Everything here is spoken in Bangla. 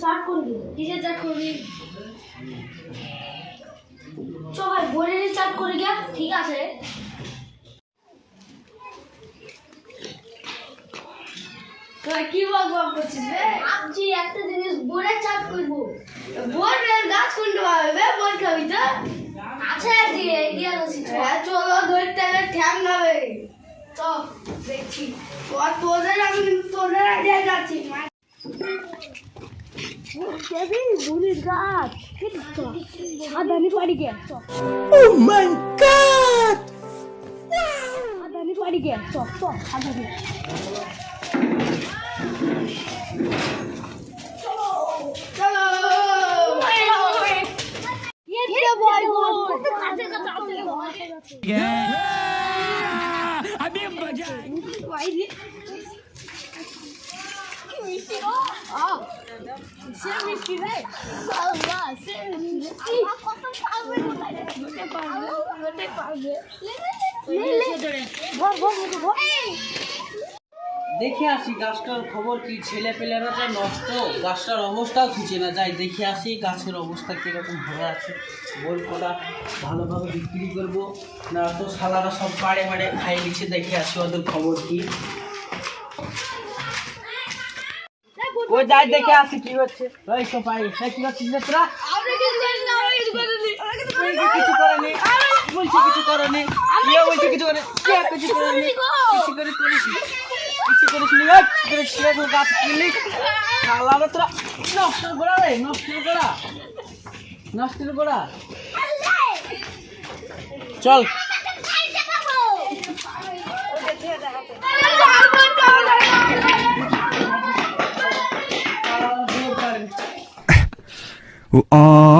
চাট করবি কিসের চাট করবি চ ভাই বোরেরই চাট করে গিয়া ঠিক আছে কি বক করছিস রে ভাবছি একটা জিনিস বোরে চাট করবো বোরের গাছ কোনটা পাবে বোর খাবি তো আছে দিয়ে এগিয়ে আসি চলো ধরতে গেলে ঠ্যাং হবে চ দেখছি তোদের আমি তোদের আইডিয়া যাচ্ছি বুড়ির গাছ আদানি পাড়ি গে ও মাই গড আদানি পাড়ি গে চ আদানি अभी मजा দেখে আসি গাছটার খবর কি ছেলে পেলেরা যা নষ্ট গাছটার অবস্থাও খুঁজে না যাই দেখে আসি গাছের অবস্থা কিরকম হয়ে আছে বল কটা ভালোভাবে বিক্রি করবো না তো শালারা সব পাড়ে মাড়ে খাই নিচ্ছে দেখে আসি ওদের খবর কি ওই যাই দেখে আসি কি হচ্ছে ওই তো পাই কি হচ্ছিস রে তোরা কিছু করেনি বলছি কিছু করেনি কেউ বলছে কিছু করে কিছু করেনি কিছু করে করিস কিছু করিস নি গাছ কিনলি শালারা তোরা নষ্টের গোড়া রে নষ্টের গোড়া চল Oh